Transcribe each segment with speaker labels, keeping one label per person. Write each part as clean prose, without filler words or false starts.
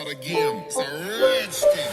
Speaker 1: out again. It's a redskin.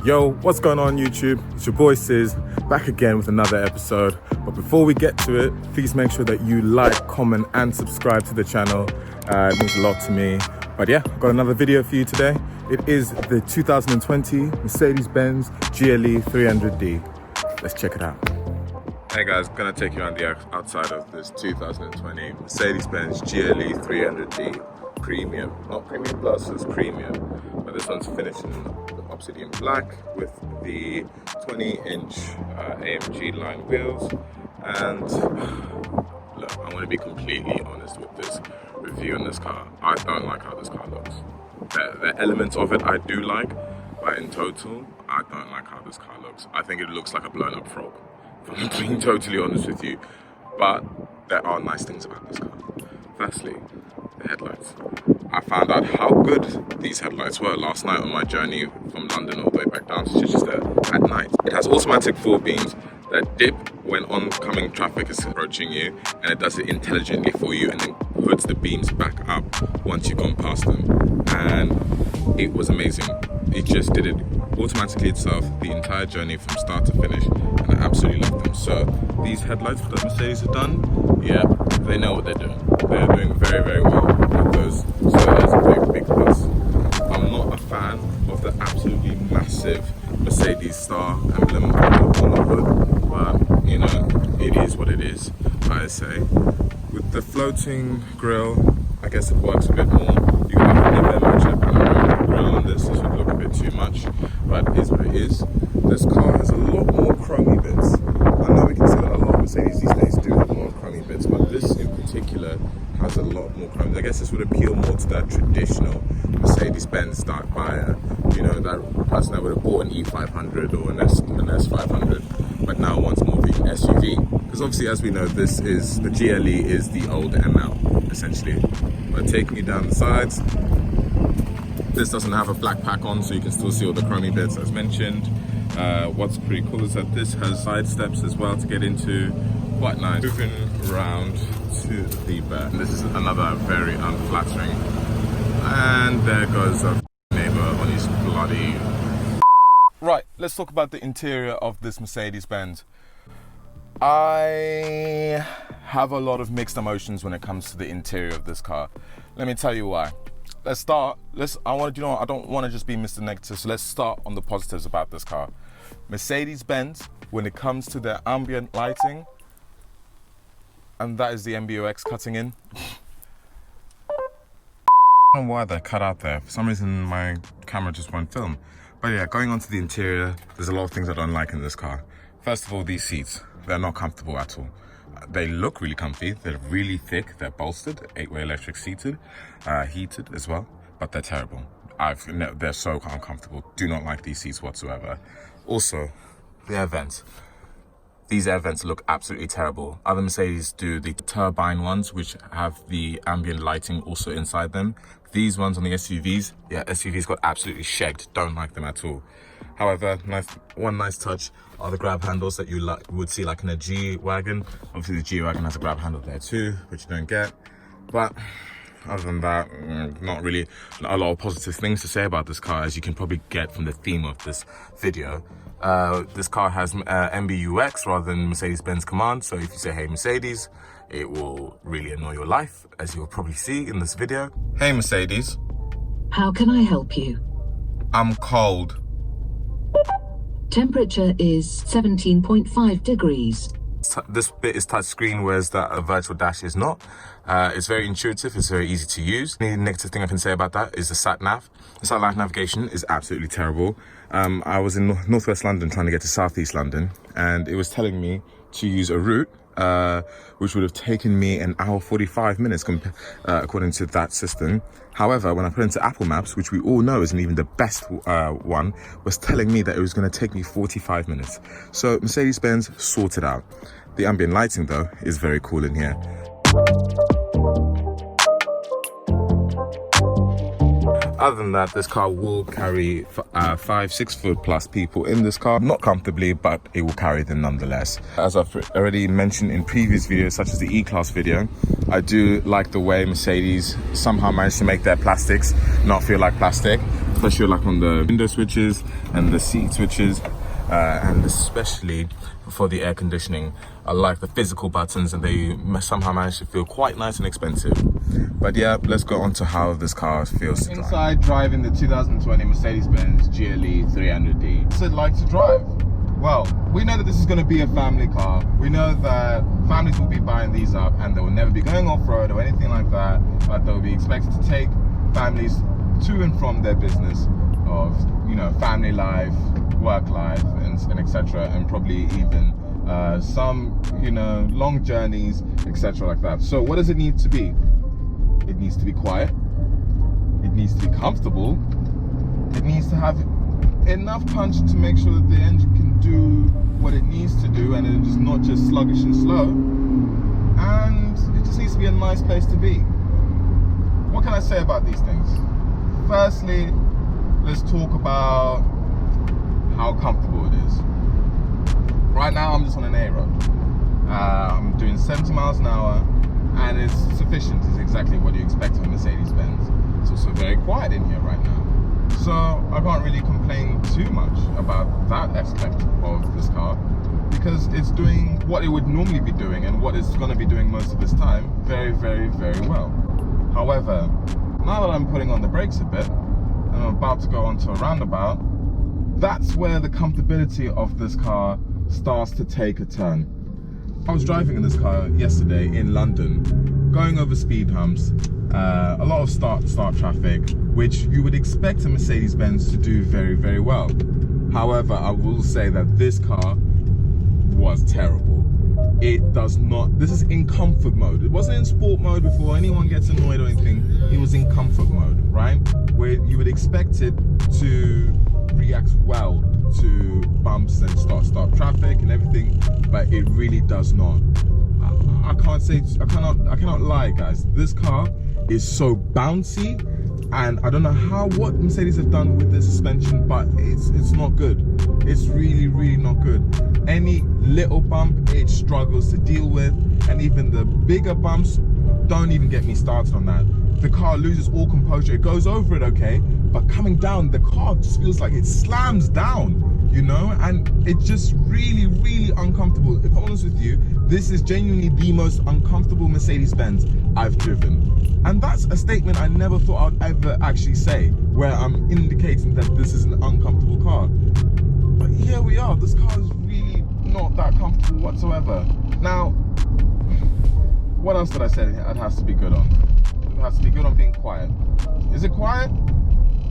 Speaker 2: Yo, what's going on YouTube? It's your boy Siz, back again with another episode. But before we get to it, please make sure that you like, comment and subscribe to the channel. It means a lot to me. But yeah, I've got another video for you today. It is the 2020 Mercedes-Benz GLE300d. Let's check it out. Hey guys, gonna take you on the outside of this 2020 Mercedes-Benz GLE300d Premium. Not Premium Plus, it's Premium. But this one's finished in obsidian black with the 20-inch AMG line wheels. And look, I want to be completely honest with this review on this car. I don't like how this car looks. The elements of it I do like, but in total, I don't like how this car looks. I think it looks like a blown up frog, if I'm being totally honest with you. But there are nice things about this car. Firstly, the headlights. I found out how good these headlights were last night on my journey from London all the way back down to Chichester at night. It has automatic forward beams that dip when oncoming traffic is approaching you, and it does it intelligently for you and then puts the beams back up once you've gone past them. And it was amazing. It just did it automatically itself the entire journey from start to finish, and I absolutely love them. So these headlights that Mercedes have done, yeah, they know what they're doing. They're doing very, very well with those. So that's a big plus. I'm not a fan of the absolutely massive Mercedes star emblem on the hood, but you know, it is what it is, I say. With the floating grille, I guess it works a bit more. You can have an image panoramic grille on this. This would look a bit too much, but it is what it is. This car has a lot more chromy bits. I know we can say that a lot of Mercedes these days do have more chromy bits, but this in particular has a lot more chromy. I guess this would appeal more to that traditional Mercedes-Benz stock buyer. You know, that person that would have bought an E500 or an S500, but now wants more of an SUV. Because obviously, as we know, the GLE is the old ML, essentially. But taking you down the sides, this doesn't have a black pack on, so you can still see all the chromy bits as mentioned. What's pretty cool is that this has side steps as well to get into. Quite nice. Moving around to the back. This is another very unflattering. And there goes a neighbor on his bloody... Right, let's talk about the interior of this Mercedes-Benz. I have a lot of mixed emotions when it comes to the interior of this car. Let me tell you why. Let's start. I don't want to just be Mr. Negative, so let's start on the positives about this car. Mercedes-Benz, when it comes to their ambient lighting, and that is the MBUX cutting in. I don't know why they're cut out there. For some reason, my camera just won't film. But yeah, going on to the interior, there's a lot of things I don't like in this car. First of all, these seats. They're not comfortable at all. They look really comfy. They're really thick. They're bolstered, 8-way electric seated, heated as well, but they're terrible. They're so uncomfortable. Do not like these seats whatsoever. Also, the air vents. These air vents look absolutely terrible. Other Mercedes do the turbine ones, which have the ambient lighting also inside them. These ones on the SUVs, yeah, SUVs got absolutely shagged. Don't like them at all. However, one nice touch are the grab handles that you would see like in a G-Wagon. Obviously the G-Wagon has a grab handle there too, which you don't get. But other than that, not really a lot of positive things to say about this car, as you can probably get from the theme of this video. This car has MBUX rather than Mercedes-Benz command, so if you say, hey Mercedes, it will really annoy your life, as you'll probably see in this video. Hey Mercedes.
Speaker 3: How can I help you?
Speaker 2: I'm cold.
Speaker 3: Temperature is 17.5 degrees.
Speaker 2: This bit is touchscreen, whereas that virtual dash is not. It's very intuitive, it's very easy to use. The negative thing I can say about that is the sat nav. The sat nav navigation is absolutely terrible. I was in northwest London trying to get to southeast London, and it was telling me to use a route which would have taken me an hour 45 minutes according to that system. However, when I put into Apple Maps, which we all know isn't even the best one, was telling me that it was going to take me 45 minutes. So Mercedes-Benz sorted out. The ambient lighting though is very cool in here. Other than that, this car will carry 5-6 foot plus people in this car. Not comfortably, but it will carry them nonetheless. As I've already mentioned in previous videos, such as the E-Class video, I do like the way Mercedes somehow managed to make their plastics not feel like plastic, especially like on the window switches and the seat switches, and especially for the air conditioning. I like the physical buttons, and they somehow managed to feel quite nice and expensive. But yeah, let's go on to how this car feels to drive. Inside driving the 2020 Mercedes-Benz GLE300d. What's it like to drive? Well, we know that this is going to be a family car. We know that families will be buying these up and they will never be going off-road or anything like that, but they'll be expected to take families to and from their business of, you know, family life, work life, and etc., and probably even some, you know, long journeys, etc., like that. So what does it need to be? It needs to be quiet, it needs to be comfortable, it needs to have enough punch to make sure that the engine can do what it needs to do and it is not just sluggish and slow, and it just needs to be a nice place to be. What can I say about these things? Firstly, let's talk about how comfortable it is. Right now I'm just on an A road. I'm doing 70 miles an hour, and it's sufficient. It's exactly what you expect of a Mercedes-Benz. It's also very quiet in here right now, so I can't really complain too much about that aspect of this car, because it's doing what it would normally be doing and what it's going to be doing most of this time very, very, very well. However, now that I'm putting on the brakes a bit and I'm about to go onto a roundabout, that's where the comfortability of this car starts to take a turn. I was driving in this car yesterday in London, going over speed humps, a lot of start traffic, which you would expect a Mercedes-Benz to do very, very well. However, I will say that this car was terrible. It does not, this is in comfort mode. It wasn't in sport mode before anyone gets annoyed or anything. It was in comfort mode, right? Where you would expect it to react well to bumps and start traffic and everything, but it really does not. I cannot lie, guys. This car is so bouncy, and I don't know what Mercedes have done with the suspension, but it's not good. It's really, really not good. Any little bump it struggles to deal with, and even the bigger bumps, don't even get me started on that. The car loses all composure. It goes over it okay, but coming down, the car just feels like it slams down, you know, and it's just really, really uncomfortable. If I'm honest with you, this is genuinely the most uncomfortable Mercedes-Benz I've driven. And that's a statement I never thought I'd ever actually say, where I'm indicating that this is an uncomfortable car. But here we are. This car is really not that comfortable whatsoever. Now, what else did I say it has to be good on? It has to be good on being quiet. Is it quiet?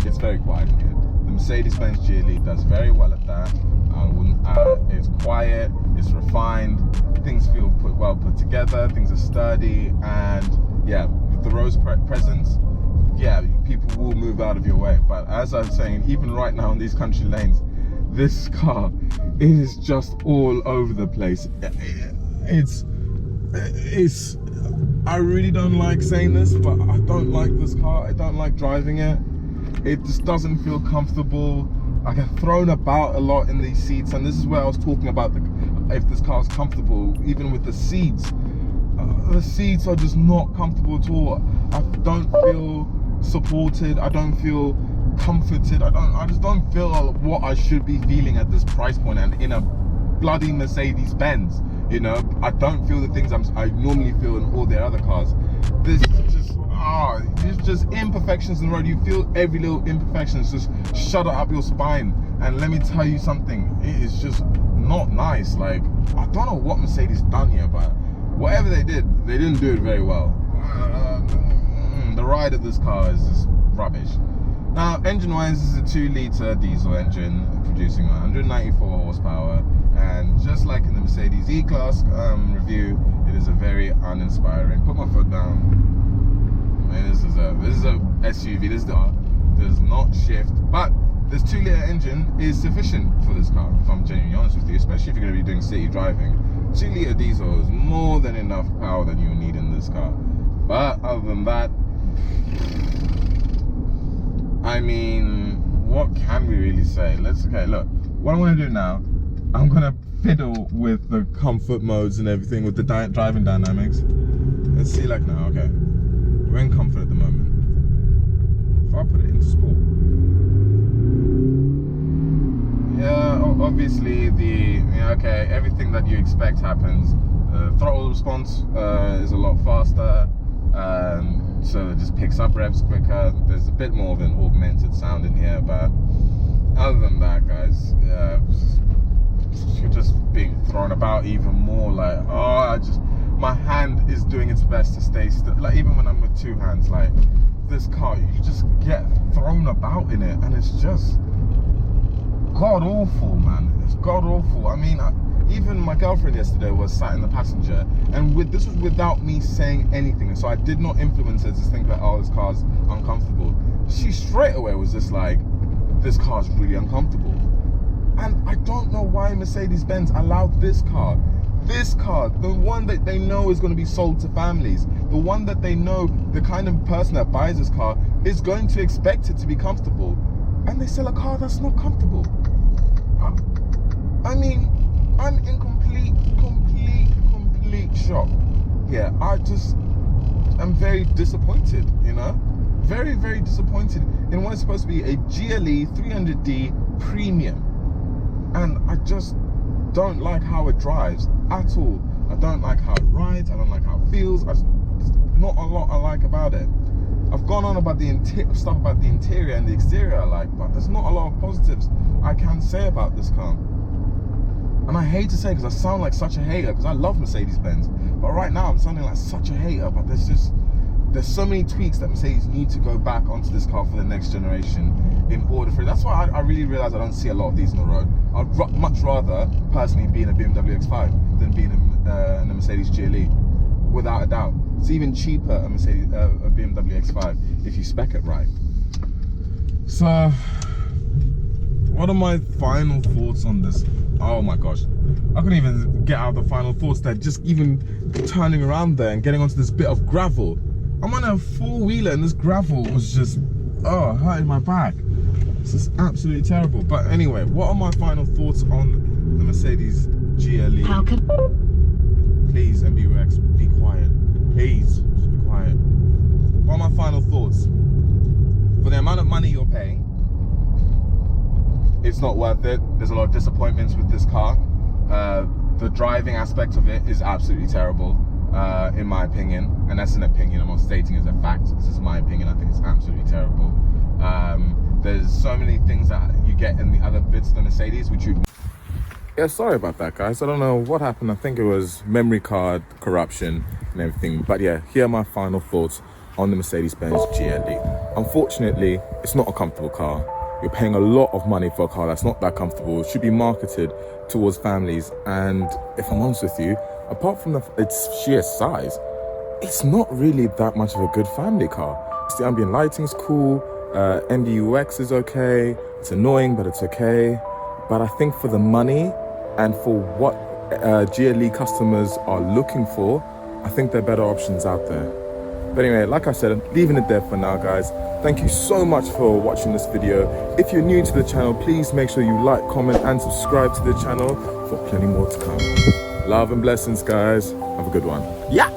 Speaker 2: It's very quiet in here. The Mercedes-Benz GLE does very well at that. It's quiet, it's refined, things feel well put together, things are sturdy, and yeah, with the rose presence, yeah, people will move out of your way. But as I'm saying, even right now in these country lanes, this car is just all over the place. I really don't like saying this, but I don't like this car. I don't like driving it. It just doesn't feel comfortable. I get thrown about a lot in these seats, and this is where I was talking about if this car is comfortable, even with the seats. The seats are just not comfortable at all. I don't feel supported. I don't feel comforted. I just don't feel what I should be feeling at this price point and in a bloody Mercedes-Benz. You know, I don't feel the things I normally feel in all their other cars. This is just, it's just imperfections in the road. You feel every little imperfection. It's just shudder up your spine. And let me tell you something, it is just not nice. Like, I don't know what Mercedes done here, but whatever they did, they didn't do it very well. The ride of this car is just rubbish. Now, engine-wise, this is a 2-litre diesel engine producing 194 horsepower, and just like in the Mercedes E-Class review, it is a very uninspiring. Put my foot down. Man, this is a SUV. This does not shift, but this 2-litre engine is sufficient for this car. If I'm genuinely honest with you, especially if you're going to be doing city driving, 2-litre diesel is more than enough power that you need in this car. But other than that, I mean, what can we really say? Okay, look, what I'm gonna do now, I'm gonna fiddle with the comfort modes and everything with the driving dynamics. Let's see, like now, okay. We're in comfort at the moment. If I put it into sport. Yeah, obviously okay, everything that you expect happens. Throttle response is a lot faster. So it just picks up revs quicker. There's a bit more of an augmented sound in here, but other than that, guys, you're just being thrown about even more. Like, my hand is doing its best to stay still. Like, even when I'm with 2 hands, like this car, you just get thrown about in it, and it's just god awful, man. It's god awful. I mean, even my girlfriend yesterday was sat in the passenger, and this was without me saying anything, so I did not influence her to think that, oh, this car's uncomfortable. She straight away was just like, this car's really uncomfortable. And I don't know why Mercedes-Benz allowed this car, the one that they know is going to be sold to families, the one that they know the kind of person that buys this car is going to expect it to be comfortable, and they sell a car that's not comfortable. I mean, I'm in complete shock. Yeah, I'm very disappointed, you know? Very, very disappointed in what is supposed to be a GLE300d premium. And I just don't like how it drives at all. I don't like how it rides, I don't like how it feels. There's not a lot I like about it. I've gone on about the stuff about the interior and the exterior I like, but there's not a lot of positives I can say about this car. And I hate to say, because I sound like such a hater, because I love Mercedes-Benz, but right now I'm sounding like such a hater. But there's so many tweaks that Mercedes need to go back onto this car for the next generation in order for it. That's why I really realize I don't see a lot of these on the road. I'd much rather personally be in a BMW X5 than being in a Mercedes GLE, without a doubt. It's even cheaper a BMW X5 if you spec it right. So, what are my final thoughts on this? Oh my gosh, I couldn't even get out the final thoughts there. Just even turning around there and getting onto this bit of gravel. I'm on a 4-wheeler and this gravel was just, hurting my back. This is absolutely terrible. But anyway, what are my final thoughts on the Mercedes GLE?
Speaker 3: How can...
Speaker 2: Please, MBUX, be quiet. Please, just be quiet. What are my final thoughts? For the amount of money you're paying, it's not worth it. There's a lot of disappointments with this car. The driving aspect of it is absolutely terrible, in my opinion. And that's an opinion, I'm not stating as a fact. This is my opinion, I think it's absolutely terrible. There's so many things that you get in the other bits of the Mercedes, which you... Yeah, sorry about that, guys. I don't know what happened. I think it was memory card corruption and everything. But yeah, here are my final thoughts on the Mercedes-Benz GLE. Unfortunately, it's not a comfortable car. You're paying a lot of money for a car that's not that comfortable. It should be marketed towards families. And if I'm honest with you, apart from its sheer size, it's not really that much of a good family car. It's the ambient lighting's cool. MBUX is okay. It's annoying, but it's okay. But I think for the money and for what GLE customers are looking for, I think there are better options out there. But anyway, like I said, I'm leaving it there for now, guys. Thank you so much for watching this video. If you're new to the channel, please make sure you like, comment, and subscribe to the channel for plenty more to come. Love and blessings, guys. Have a good one. Yeah.